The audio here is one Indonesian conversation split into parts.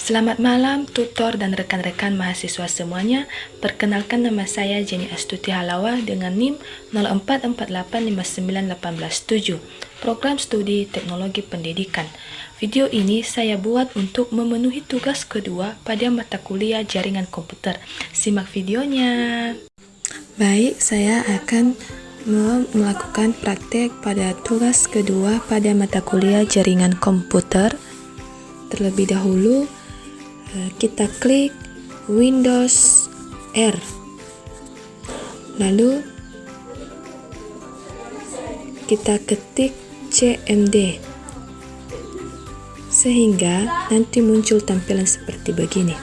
Selamat malam tutor dan rekan-rekan mahasiswa semuanya. Perkenalkan, nama saya Jenny Astuti Halawa dengan NIM 0448591817, Program Studi Teknologi Pendidikan. Video ini saya buat untuk memenuhi tugas kedua pada mata kuliah jaringan komputer. Simak videonya. Baik, saya akan melakukan praktek pada tugas kedua pada mata kuliah jaringan komputer. Terlebih dahulu, kita klik Windows R, lalu kita ketik CMD sehingga nanti muncul tampilan seperti begini.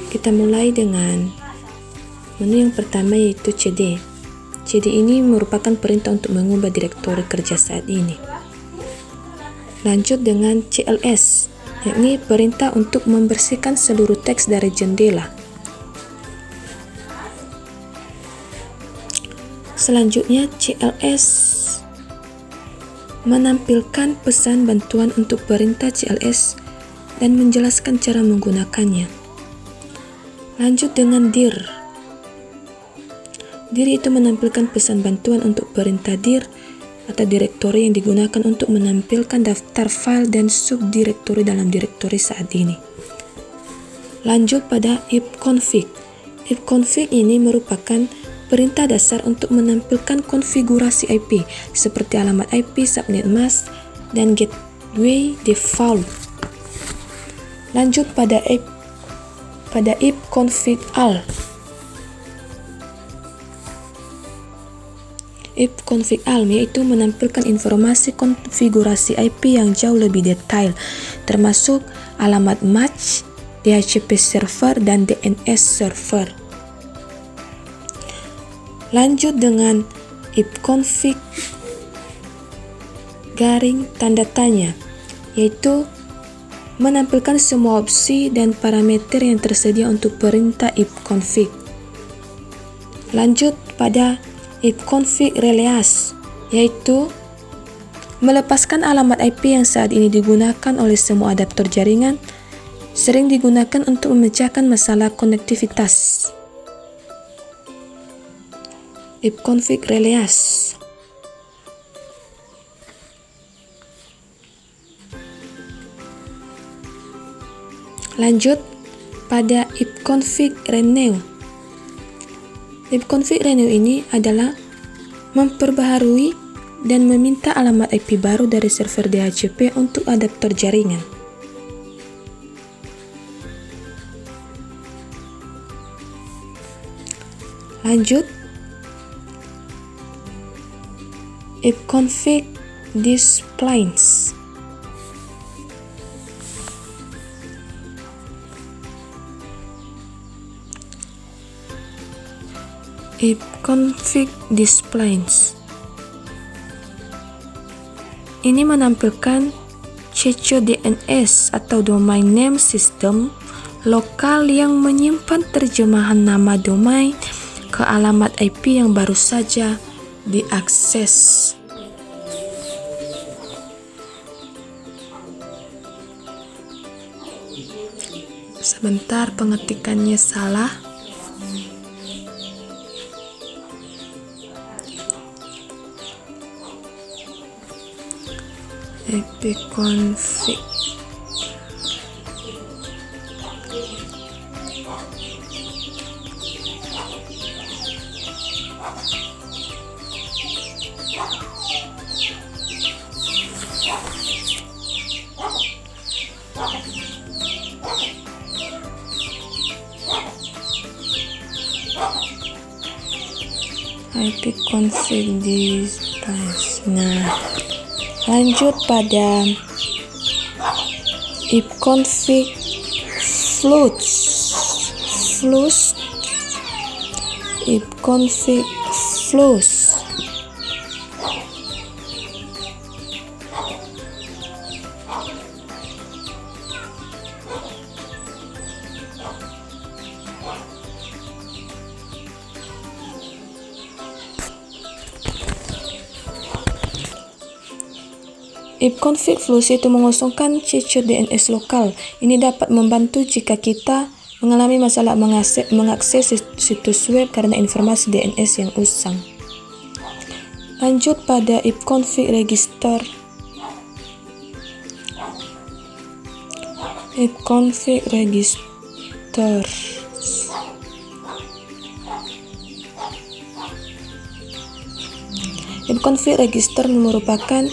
Kita mulai dengan menu yang pertama, yaitu CD. CD ini merupakan perintah untuk mengubah direktori kerja saat ini. Lanjut dengan CLS, yakni perintah untuk membersihkan seluruh teks dari jendela. Selanjutnya, CLS menampilkan pesan bantuan untuk perintah CLS dan menjelaskan cara menggunakannya. Lanjut dengan dir. Dir itu menampilkan pesan bantuan untuk perintah dir atau direktori yang digunakan untuk menampilkan daftar file dan subdirektori dalam direktori saat ini. Lanjut pada ifconfig. Ifconfig ini merupakan perintah dasar untuk menampilkan konfigurasi IP seperti alamat IP, subnet mask, dan gateway default. Lanjut pada ifconfig all. Ifconfig all yaitu menampilkan informasi konfigurasi IP yang jauh lebih detail, termasuk alamat match, DHCP server, dan DNS server. Lanjut dengan ifconfig garing tanda tanya, yaitu menampilkan semua opsi dan parameter yang tersedia untuk perintah ifconfig. Lanjut pada ifconfig release, yaitu melepaskan alamat IP yang saat ini digunakan oleh semua adaptor jaringan, sering digunakan untuk memecahkan masalah konektivitas. Ifconfig release. Lanjut pada ifconfig renew. Ifconfig renew ini adalah memperbaharui dan meminta alamat IP baru dari server DHCP untuk adaptor jaringan. Lanjut ifconfig displays. Ifconfig displays ini menampilkan CCO DNS atau domain name system lokal yang menyimpan terjemahan nama domain ke alamat IP yang baru saja diakses. Sebentar, pengetikannya salah. ifconfig ifconfig displays. Nah, lanjut pada ifconfig flux. Ifconfig flux. ipconfig flux itu mengosongkan cache DNS lokal. Ini dapat membantu jika kita mengalami masalah mengakses situs web karena informasi DNS yang usang. Lanjut pada ipconfig register. Ipconfig register. Ipconfig register merupakan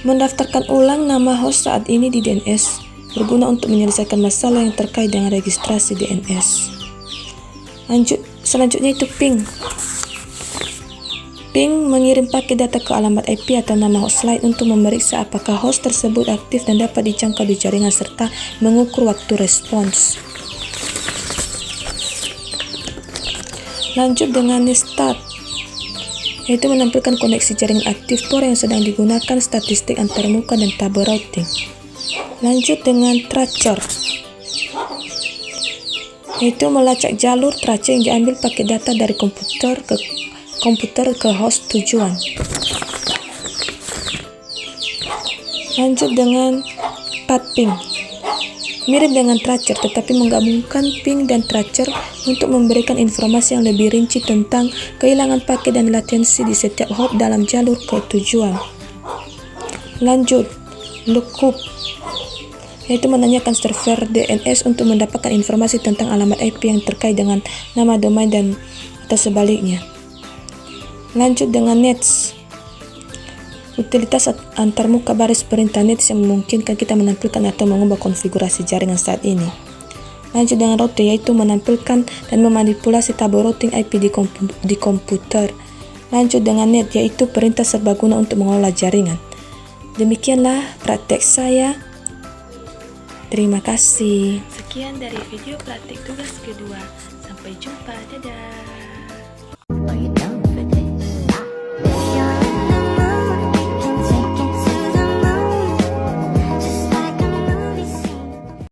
mendaftarkan ulang nama host saat ini di DNS, berguna untuk menyelesaikan masalah yang terkait dengan registrasi DNS. Selanjutnya itu ping. Ping mengirim paket data ke alamat IP atau nama host lain untuk memeriksa apakah host tersebut aktif dan dapat dijangkau di jaringan serta mengukur waktu respons. Lanjut dengan netstat, yaitu menampilkan koneksi jaringan aktif port yang sedang digunakan, statistik antarmuka dan tabel routing. Lanjut dengan tracer, yaitu melacak jalur tracer yang diambil paket data dari komputer ke host tujuan. Lanjut dengan path ping, mirip dengan tracer tetapi menggabungkan ping dan tracer untuk memberikan informasi yang lebih rinci tentang kehilangan paket dan latensi di setiap hop dalam jalur ke tujuan. Lanjut, lookup, yaitu menanyakan server DNS untuk mendapatkan informasi tentang alamat IP yang terkait dengan nama domain dan atau sebaliknya. Lanjut dengan nets, utilitas antarmuka baris perintah nets yang memungkinkan kita menampilkan atau mengubah konfigurasi jaringan saat ini. Lanjut dengan route, yaitu menampilkan dan memanipulasi tabel routing IP di komputer. Lanjut dengan net, yaitu perintah serbaguna untuk mengelola jaringan. Demikianlah praktek saya. Terima kasih. Sekian dari video praktik tugas kedua. Sampai jumpa. Dadah.